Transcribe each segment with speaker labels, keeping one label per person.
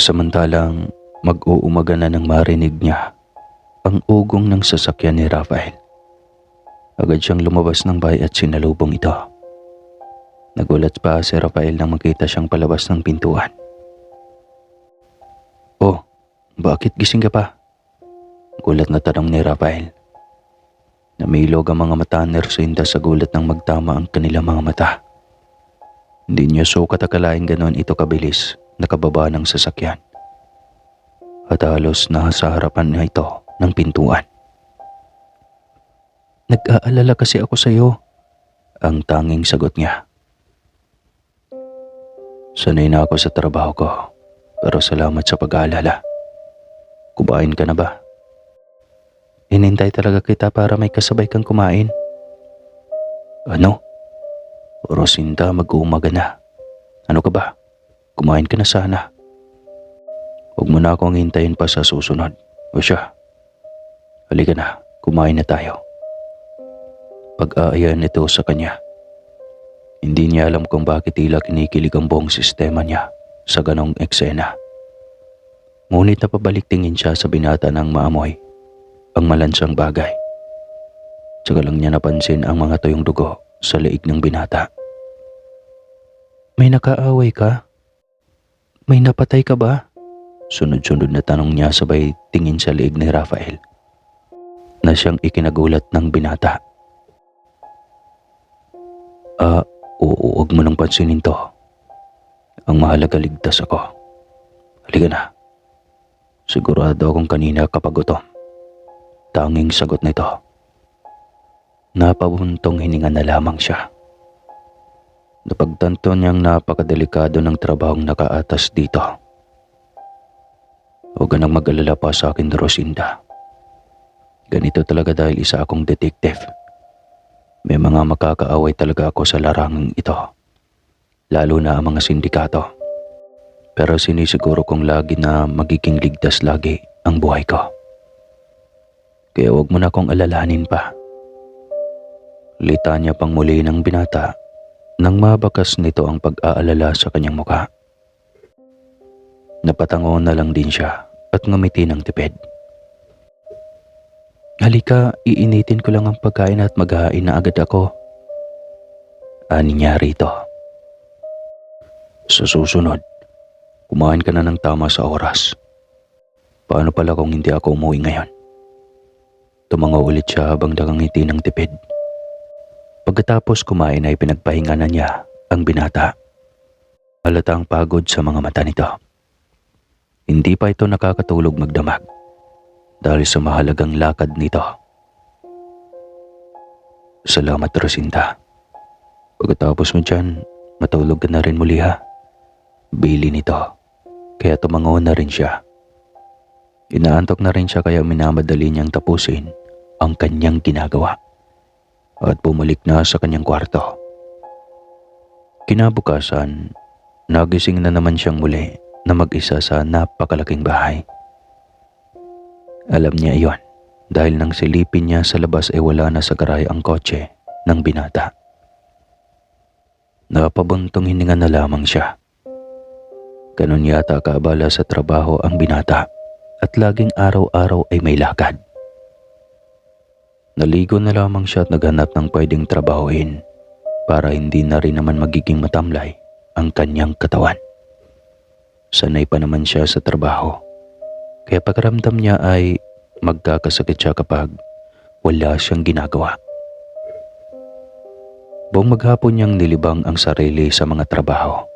Speaker 1: Samantalang mag-uumaga na nang marinig niya ang ugong ng sasakyan ni Rafael. Agad siyang lumabas ng bahay at sinalubong ito. Nagulat pa si Rafael nang makita siyang palabas ng pintuan. "Oh, bakit gising ka pa?" Gulat na tanong ni Rafael. Namilog ang mga mata ni Rosinda sa gulat nang magtama ang kanilang mga mata. Hindi niya sukat akalaing ganon ito kabilis nakababa ng sasakyan. At halos nasa harapan niya ito ng pintuan. "Nag-aalala kasi ako sa iyo," ang tanging sagot niya. "Sanay na ako sa trabaho ko, pero salamat sa pag-aalala. Kumain ka na ba?" "Hinintay talaga kita para may kasabay kang kumain." "Ano? Rosinda, mag-uumaga na. Ano ka ba? Kumain ka na sana. Huwag mo na akong hintayin pa sa susunod. O siya, halika na, kumain na tayo." Pag-aayahan nito sa kanya. Hindi niya alam kung bakit tila kinikilig ang buong sistema niya sa ganong eksena. Ngunit napabalik tingin siya sa binata ng maamoy ang malansang bagay. Saka lang niya napansin ang mga tuyong dugo sa leeg ng binata. "May nakaaway ka? May napatay ka ba?" Sunod-sunod na tanong niya sabay tingin sa leeg ni Rafael na siyang ikinagulat ng binata. Oo, huwag mo nang pansinin to. Ang mahalaga, ligtas ako. Halika na. Sigurado akong kanina kapag gutom. Tanging sagot nito. Napabuntong hininga na lamang siya. Napagtanto niyang napakadelikado ng trabahong nakaatas dito. "Huwag ka nang mag-alala pa sa akin, Rosinda. Ganito talaga dahil isa akong detective. May mga makakaaway talaga ako sa larangang ito, lalo na ang mga sindikato. Pero sinisiguro kong lagi na magiging ligtas lagi ang buhay ko. Kaya huwag mo na akong alalahanin pa." Litanya pang muli ng binata nang mabakas nito ang pag-aalala sa kanyang mukha. Napatango na lang din siya at ngumiti ng tipid. "Halika, iinitin ko lang ang pagkain at maghahain na agad ako," ani niya rito. "Sa susunod, kumain ka na ng tama sa oras. Paano pala kung hindi ako umuwi ngayon?" Tumango ulit siya habang nakangiti ng tipid. Pagkatapos kumain ay pinagpahinga na niya ang binata. Halatang pagod sa mga mata nito. Hindi pa ito nakakatulog magdamag dahil sa mahalagang lakad nito. "Salamat, Rosinda. Pagkatapos mo dyan, matulog ka na rin muli ha." Bili nito, kaya tumango na rin siya. Inaantok na rin siya kaya minamadali niyang tapusin ang kanyang ginagawa at bumalik na sa kanyang kwarto. Kinabukasan, nagising na naman siyang muli na mag-isa sa napakalaking bahay. Alam niya iyon dahil nang silipin niya sa labas ay wala na sa garahe ang kotse ng binata. Napabuntong hininga na lamang siya. Ganun yata kaabala sa trabaho ang binata at laging araw-araw ay may lakad. Naligo na lamang siya at naghanap ng pwedeng trabahuin para hindi na rin naman magiging matamlay ang kanyang katawan. Sanay pa naman siya sa trabaho, kaya pakiramdam niya ay magkakasakit siya kapag wala siyang ginagawa. Buong maghapon niyang nilibang ang sarili sa mga trabaho.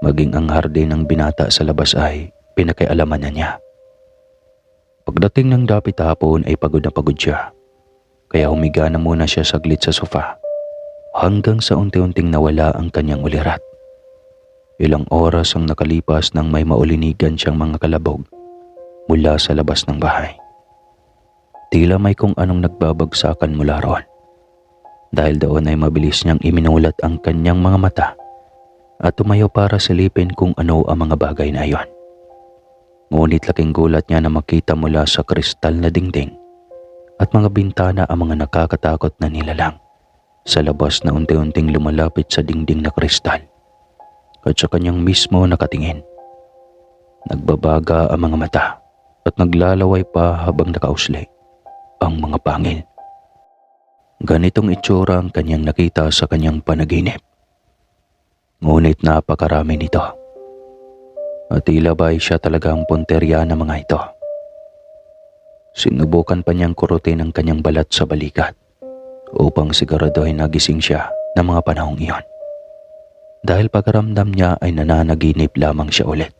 Speaker 1: Maging ang hardin ng binata sa labas ay pinakialaman na niya. Pagdating ng dapit hapon ay pagod na pagod siya, kaya humiga na muna siya saglit sa sofa hanggang sa unti-unting nawala ang kanyang ulirat. Ilang oras ang nakalipas nang may maulinigan siyang mga kalabog mula sa labas ng bahay. Tila may kung anong nagbabagsakan mula roon. Dahil doon ay mabilis niyang iminulat ang kanyang mga mata at tumayo para silipin kung ano ang mga bagay na iyon. Ngunit laking gulat niya na makita mula sa kristal na dingding at mga bintana ang mga nakakatakot na nilalang sa labas na unti-unting lumalapit sa dingding na kristal at sa kanyang mismo nakatingin. Nagbabaga ang mga mata at naglalaway pa habang nakausli ang mga pangil. Ganitong itsura ang kanyang nakita sa kanyang panaginip. Ngunit napakarami nito. At tila ba ay siya talaga ang punterya ng mga ito. Sinubukan pa niyang kurutin ang kanyang balat sa balikat upang siguraduhin nagising siya ng mga panahong iyon. Dahil pagkaramdam niya ay nananaginip lamang siya ulit.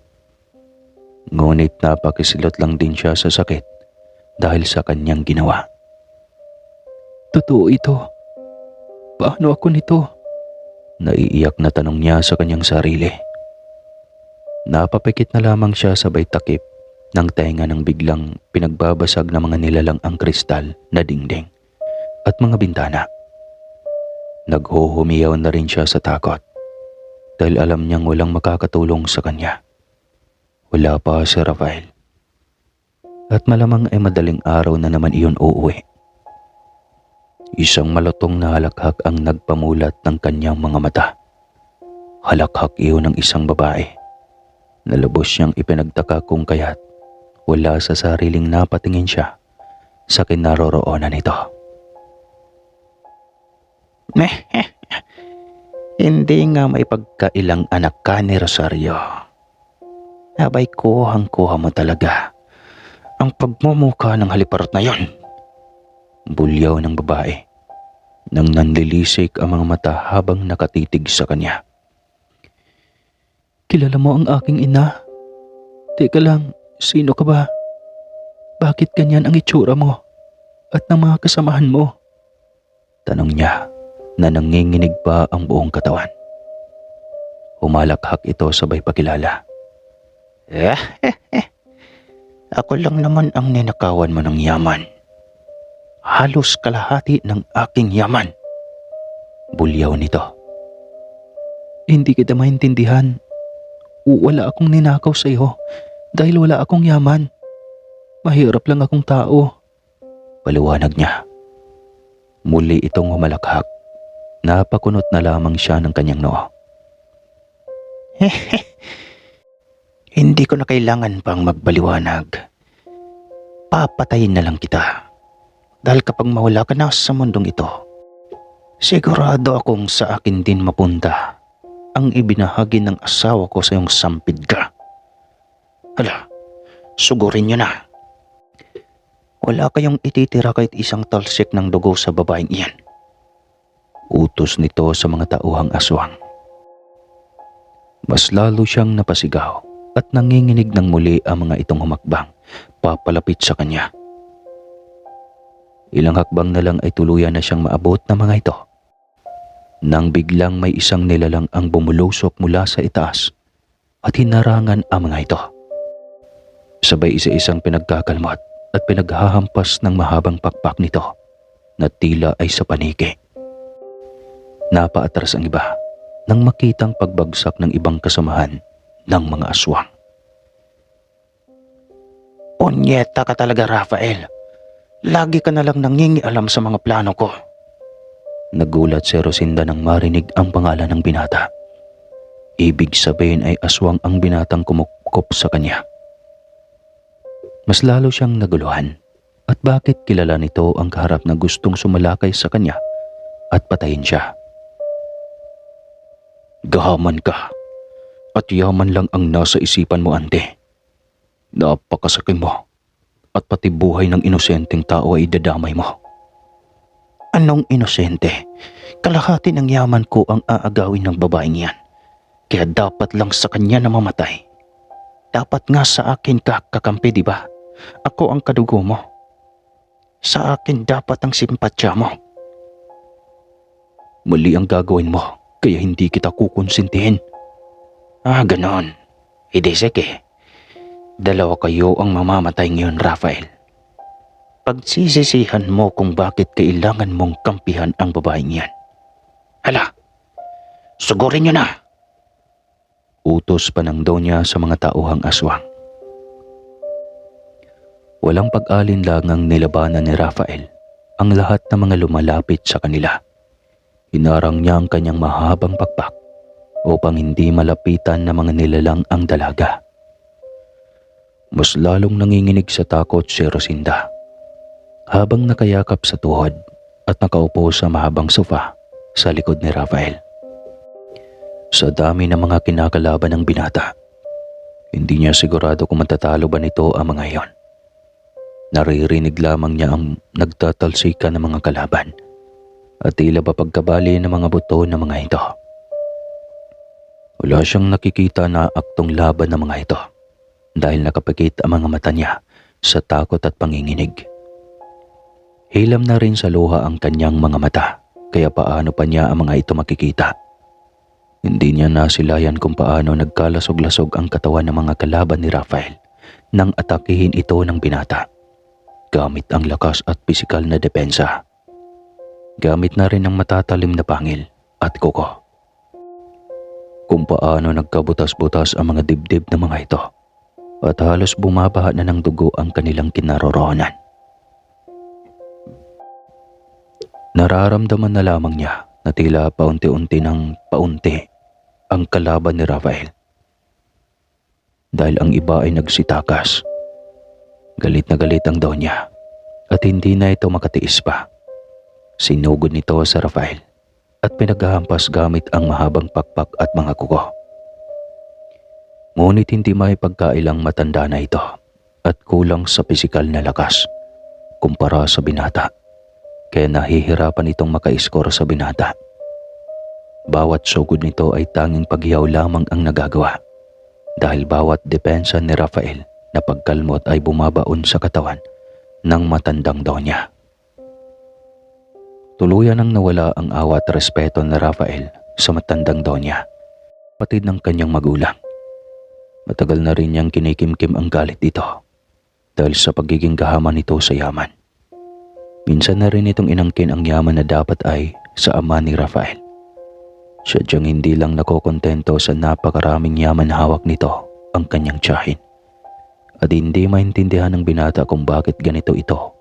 Speaker 1: Ngunit napakisilot lang din siya sa sakit dahil sa kanyang ginawa. Totoo ito. Paano ako nito? Naiiyak na tanong niya sa kanyang sarili. Napapikit na lamang siya sabay takip ng tenga ng biglang pinagbabasag na mga nilalang ang kristal na dingding at mga bintana. Naghuhumiyaw na rin siya sa takot dahil alam niyang walang makakatulong sa kanya. Wala pa si Rafael. At malamang ay madaling araw na naman iyon uuwi. Isang malutong na halakhak ang nagpamulat ng kanyang mga mata. Halakhak iyon ng isang babae. Nalubos siyang ipinagtaka kung kaya't wala sa sariling napatingin siya sa kinaroroonan nito. Hindi nga may pagkailang anak ka ni Rosario. Abay kuhang-kuha mo talaga ang pagmumukha ng haliparot na yon. Bulyaw ng babae nang nanlilisik ang mga mata habang nakatitig sa kanya. Kilala mo ang aking ina? Teka lang, sino ka ba? Bakit ganyan ang itsura mo at ng mga kasamahan mo? Tanong niya na nanginginig pa ang buong katawan. Humalakhak ito sabay pakilala. Ako lang naman ang ninakawan mo ng yaman. Halos kalahati ng aking yaman. Bulyaw nito. Hindi kita maintindihan. Wala akong ninakaw sa iyo dahil wala akong yaman. Mahirap lang akong tao. Paliwanag niya. Muli itong humalakhak. Napakunot na lamang siya ng kanyang noo. Hindi ko na kailangan pang magbaliwanag. Papatayin na lang kita. Dahil kapag mawala ka na sa mundong ito, sigurado akong sa akin din mapunta ang ibinahagi ng asawa ko sa iyong sampid ka. Hala, sugurin niyo na. Wala kayong ititira kahit isang talsik ng dugo sa babaeng iyan. Utos nito sa mga tauhang aswang. Mas lalo siyang napasigaw at nanginginig ng muli ang mga itong humakbang papalapit sa kanya. Ilang hakbang na lang ay tuluyan na siyang maabot ng mga ito. Nang biglang may isang nilalang ang bumulusok mula sa itaas at hinarangan ang mga ito. Sabay isa-isang pinagkakalmot at pinaghahampas ng mahabang pakpak nito na tila ay sa paniki. Napaatras ang iba nang makitang pagbagsak ng ibang kasamahan ng mga aswang. Punyeta ka talaga, Rafael. Lagi ka na lang nangingialam sa mga plano ko. Nagulat si Rosinda nang marinig ang pangalan ng binata. Ibig sabihin ay aswang ang binatang kumukop sa kanya. Mas lalo siyang naguluhan at bakit kilala nito ang kaharap na gustong sumalakay sa kanya at patayin siya. Gahaman ka at yaman lang ang nasa isipan mo, ante. Napakasakit mo at pati buhay ng inosenteng tao ay dadamay mo. Anong inosente? Kalahati ng yaman ko ang aagawin ng babaeng yan. Kaya dapat lang sa kanya na mamatay. Dapat nga sa akin ka kakampi, di ba? Ako ang kadugo mo. Sa akin dapat ang simpatya mo. Mali ang gagawin mo, kaya hindi kita kukonsintihin. Ganon. Hindi sige. Dalawa kayo ang mamamatay ngayon, Rafael. Pagsisisihan mo kung bakit kailangan mong kampihan ang babaeng yan. Hala, sugurin niyo na. Utos pa ng donya sa mga tauhang aswang. Walang pag-alinlangang nilabanan ni Rafael ang lahat ng mga lumalapit sa kanila. Hinarang niya ang kanyang mahabang pakpak upang hindi malapitan ng mga nilalang ang dalaga. Mas lalong nanginginig sa takot si Rosinda habang nakayakap sa tuhod at nakaupo sa mahabang sofa sa likod ni Rafael. Sa dami ng mga kinakalaban ng binata, hindi niya sigurado kung matatalo ba nito ang mga iyon. Naririnig lamang niya ang nagtatalsikan ng mga kalaban at tila ba pagkabali ng mga buto ng mga ito. Wala siyang nakikita na aktong laban ng mga ito dahil nakapikit ang mga mata niya sa takot at panginginig. Hilam na rin sa luha ang kanyang mga mata, kaya paano pa niya ang mga ito makikita? Hindi niya nasilayan kung paano nagkalasog-lasog ang katawan ng mga kalaban ni Rafael nang atakihin ito ng binata, gamit ang lakas at pisikal na depensa. Gamit na rin ang matatalim na pangil at kuko. Kung paano nagkabutas-butas ang mga dibdib ng mga ito at halos bumabaha na ng dugo ang kanilang kinaroroonan. Nararamdaman na lamang niya na tila paunti-unti ng paunti ang kalaban ni Rafael. Dahil ang iba ay nagsitakas. Galit na galit ang Donya at hindi na ito makatiis pa. Sinugod nito sa Rafael at pinaghahampas gamit ang mahabang pakpak at mga kuko. Ngunit hindi maipagkailang matanda na ito at kulang sa pisikal na lakas kumpara sa binata, kaya nahihirapan itong makaiskor sa binata. Bawat sugod nito ay tanging paghiyaw lamang ang nagagawa dahil bawat depensa ni Rafael na pagkalmot ay bumabaon sa katawan ng matandang Donya. Tuluyan nang nawala ang awa at respeto ni Rafael sa matandang Donya, kapatid ng kanyang magulang. Matagal na rin niyang kinikimkim ang galit dito dahil sa pagiging kahaman nito sa yaman. Minsan na rin itong inangkin ang yaman na dapat ay sa ama ni Rafael. Sadyang hindi lang nakokontento sa napakaraming yaman hawak nito ang kanyang tiyahin. At hindi maintindihan ng binata kung bakit ganito ito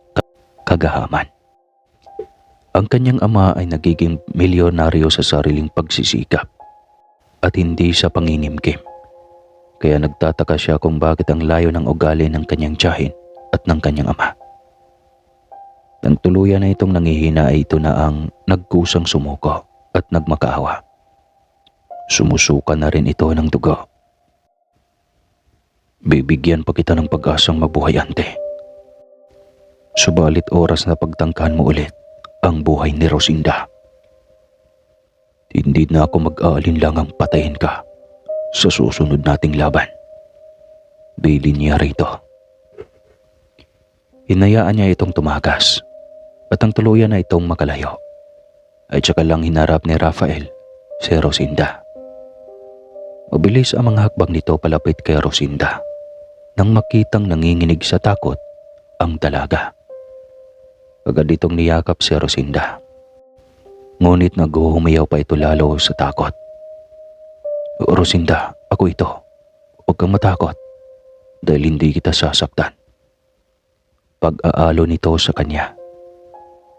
Speaker 1: kagahaman. Ang kanyang ama ay nagiging milyonaryo sa sariling pagsisikap at hindi sa panginimkim. Kaya nagtataka siya kung bakit ang layo ng ugali ng kanyang tiyahin at ng kanyang ama. Nang tuluyan na itong nangihina ay ito na ang nagkusang sumuko at nagmakaawa. Sumusuka na rin ito ng dugo. Bibigyan pa kita ng pag-asang mabuhay, ante. Subalit oras na pagtangkahan mo ulit ang buhay ni Rosinda. Hindi na ako mag-aalinlangang patayin ka sa susunod nating laban. Bilin niya rito. Hinayaan niya itong tumakas at ang tuluyan na itong makalayo. Ay tsaka lang hinarap ni Rafael si Rosinda. Mabilis ang mga hakbang nito palapit kay Rosinda nang makitang nanginginig sa takot ang dalaga. Agad itong niyakap si Rosinda. Ngunit naghuhumayaw pa ito lalo sa takot. Rosinda, ako ito. Huwag kang matakot dahil hindi kita sasaktan. Pag-aalo nito sa kanya.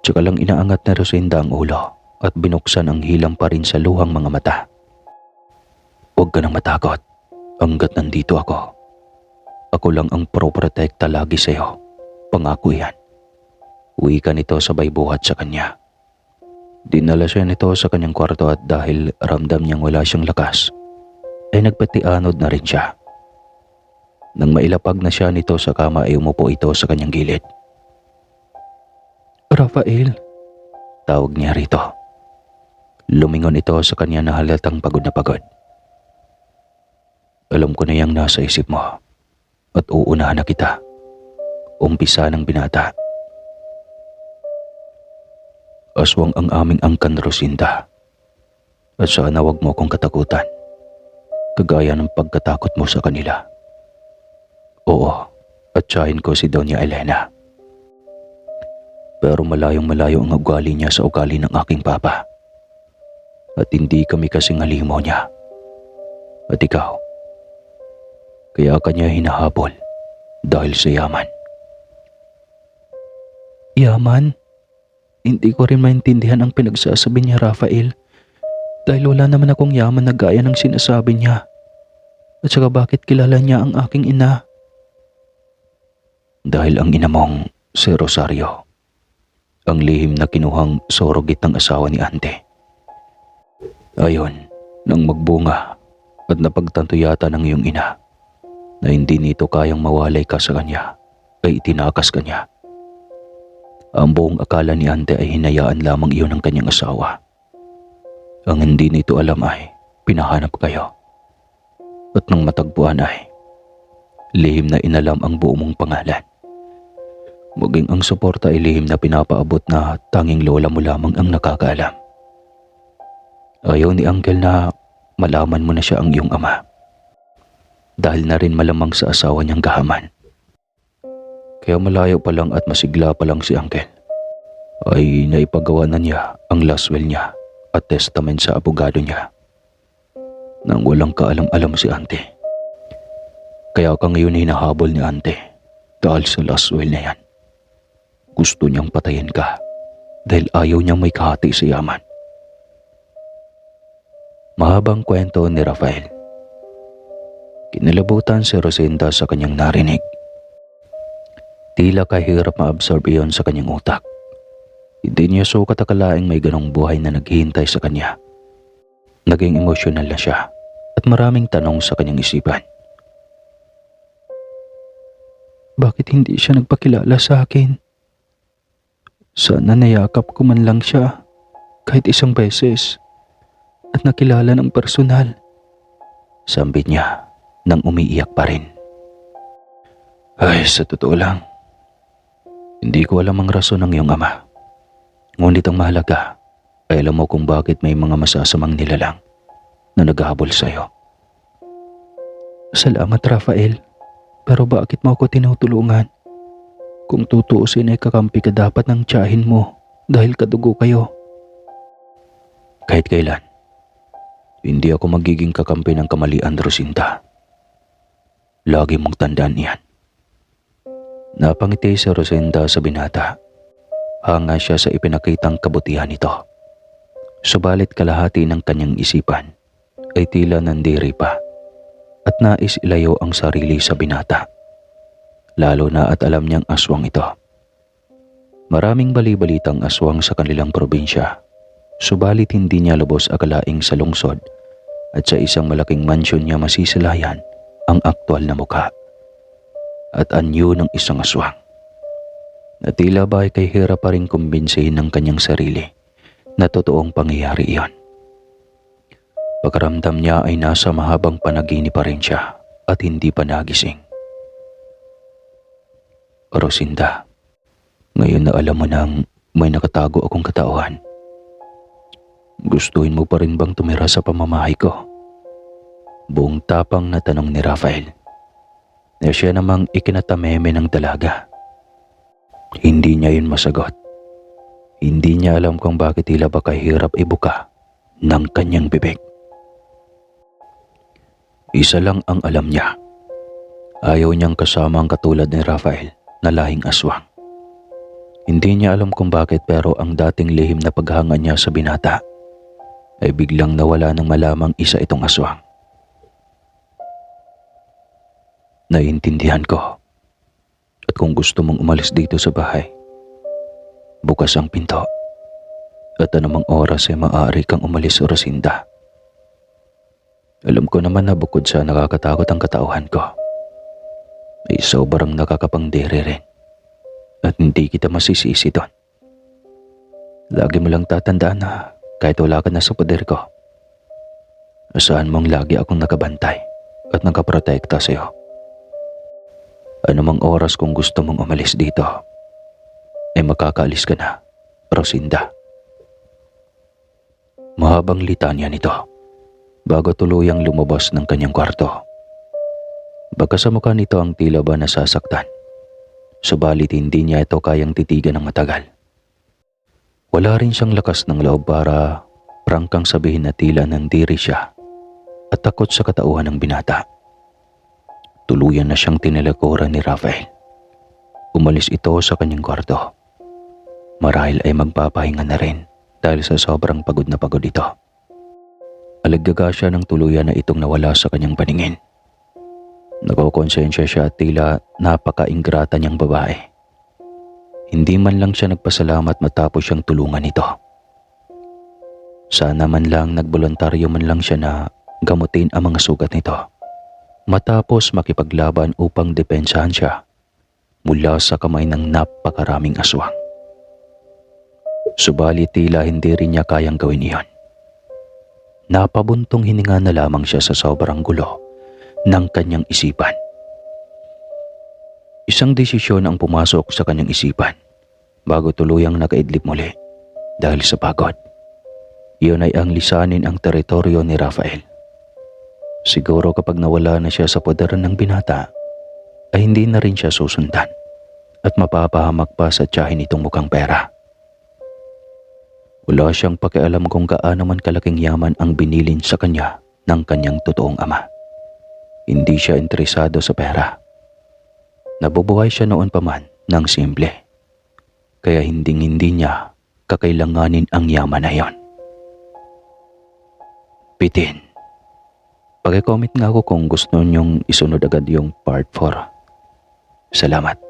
Speaker 1: Tsaka lang inaangat na Rosinda ang ulo at binuksan ang hilang pa rin sa luhang mga mata. Huwag ka nang matakot hanggat nandito ako. Ako lang ang pro-protekta lagi sa'yo. Pangako yan. Uwi ka nito sabay buhat sa kanya. Dinala siya nito sa kanyang kwarto at dahil ramdam niyang wala siyang lakas, ay nagpatianod na rin siya. Nang mailapag na siya nito sa kama ay umupo ito sa kanyang gilid. Rafael, tawag niya rito. Lumingon ito sa kanya na halatang pagod na pagod. Alam ko na yang nasa isip mo at uunahan na kita. Umpisa ng binata. Aswang ang aming angkan, Rosinda. At sana wag mo akong katakutan, kagaya ng pagkatakot mo sa kanila. Oo, at tiyahin ko si Doña Elena. Pero malayong malayo ang ugali niya sa ugali ng aking papa. At hindi kami kasing halimaw niya. At ikaw, kaya kanya hinahabol dahil sa yaman. Yaman? Hindi ko rin maintindihan ang pinagsasabi niya, Rafael. Dahil wala naman akong yaman na gaya ng sinasabi niya. At saka bakit kilala niya ang aking ina? dahil ang ina mong si Rosario, ang lihim na kinuhang surrogate ng asawa ni Ante. Ayon, nang magbunga at napagtanto yata ng iyong ina na hindi nito kayang mawalay ka sa kanya, ay itinakas kanya. Ang buong akala ni Ante ay hinayaan lamang iyon ng kanyang asawa. Ang hindi nito alam ay pinahanap kayo. At nang matagpuan ay lihim na inalam ang buo mong pangalan. Maging ang suporta ay lihim na pinapaabot na tanging lola mo lamang ang nakakaalam. Ayaw ni Uncle na malaman mo na siya ang iyong ama. Dahil na rin malamang sa asawa niyang gahaman. Kaya malayo pa lang at masigla pa lang si Uncle ay naipagawa na niya ang last will niya at testament sa abogado niya. Nang walang kaalam-alam si Ante. Kaya ka ngayon hinahabol ni Ante dahil sa last will na yan. Gusto niyang patayin ka dahil ayaw niyang may kahati sa yaman. Mahabang kwento ni Rafael. Kinalabutan si Rosinda sa kanyang narinig. Tila kahirap ma-absorb iyon sa kanyang utak. Hindi niya sukat akalaing may ganong buhay na naghihintay sa kanya. Naging emosyonal na siya at maraming tanong sa kanyang isipan. Bakit hindi siya nagpakilala sa akin? Sana nayakap ko man lang siya kahit isang beses at nakilala ng personal. Sambit niya nang umiiyak pa rin. Ay, sa totoo lang, hindi ko alam ang rason ng iyong ama. Ngunit ang mahalaga ay alam mo kung bakit may mga masasamang nilalang na naghahabol sa iyo. Salamat, Rafael. Pero bakit mo ako tinutulungan? Kung tutuusin ay kakampi ka dapat ng tiyahin mo dahil kadugo kayo. Kahit kailan, hindi ako magiging kakampi ng kamalian, Rosinda. Lagi mong tandaan iyan. Napangiti si Rosinda sa binata. Hanga siya sa ipinakitang kabutihan nito. Subalit kalahati ng kanyang isipan ay tila nandiri pa at nais ilayo ang sarili sa binata. Lalo na at alam niyang aswang ito. Maraming bali-balitang aswang sa kanilang probinsya, subalit hindi niya lubos akalaing sa lungsod at sa isang malaking mansyon niya masisilayan ang aktwal na mukha at anyo ng isang aswang. Na tila ba ay kay hirap pa rin kumbinsihin ng kanyang sarili na totoong pangyayari iyon. Pagkaramdam niya ay nasa mahabang panaginip pa rin siya at hindi pa nagising. Rosinda, ngayon na alam mo nang may nakatago akong katauhan, gustuhin mo pa rin bang tumira sa pamamahay ko? Buong tapang na tanong ni Rafael. Na siya namang ikinatameme ng dalaga. Hindi niya yun masagot. Hindi niya alam kung bakit tila ba kahirap ibuka ng kanyang bibig. Isa lang ang alam niya. Ayaw niyang kasama ang katulad ni Rafael na lahing aswang. Hindi niya alam kung bakit pero ang dating lihim na paghanga niya sa binata ay biglang nawala nang malamang isa itong aswang. Naiintindihan ko. At kung gusto mong umalis dito sa bahay, bukas ang pinto. At anumang oras ay maaari kang umalis, Rosinda. Alam ko naman na bukod sa nakakatakot ang katauhan ko, ay sobrang nakakapangdiri rin. At hindi kita masisisi doon. Lagi mo lang tatandaan na kahit wala ka na sa poder ko, asahan mong lagi akong nakabantay at nakaprotekta sa iyo. Anumang oras kung gusto mong umalis dito, ay makakaalis ka na, Rosinda. Mahabang litanya nito bago tuluyang lumabas ng kanyang kwarto. Baka sa mukha nito ang tila ba nasasaktan, subalit hindi niya ito kayang titigan ng matagal. Wala rin siyang lakas ng loob para prangkang sabihin na tila nandiri siya at takot sa katauhan ng binata. Tuluyan na siyang tinilikuran ni Rafael. Umalis ito sa kanyang kwarto. Marahil ay magpapahinga na rin dahil sa sobrang pagod na pagod ito. Alagdaga siya ng tuluyan na itong nawala sa kanyang paningin. Nakokonsensya siya at tila napaka-ingrata niyang babae. Hindi man lang siya nagpasalamat matapos siyang tulungan nito. Sana man lang nagboluntaryo man lang siya na gamutin ang mga sugat nito matapos makipaglaban upang depensahan siya mula sa kamay ng napakaraming aswang. Subalit tila hindi rin niya kayang gawin iyon. Napabuntong hininga na lamang siya sa sobrang gulo ng kanyang isipan. Isang desisyon ang pumasok sa kanyang isipan bago tuluyang nakaidlip muli dahil sa pagod. Iyon ay ang lisanin ang teritoryo ni Rafael. Siguro kapag nawala na siya sa poder ng binata, ay hindi na rin siya susundan at mapapahamak pa sa tiyahin itong mukhang pera. Wala siyang pakialam kung gaano man kalaking yaman ang binilin sa kanya ng kanyang totoong ama. Hindi siya interesado sa pera. Nabubuhay siya noon pa man ng simple. Kaya hindi niya kakailanganin ang yaman na yon. Bitin. Pag-comment nga ako kung gusto niyong isunod agad yung part 4. Salamat.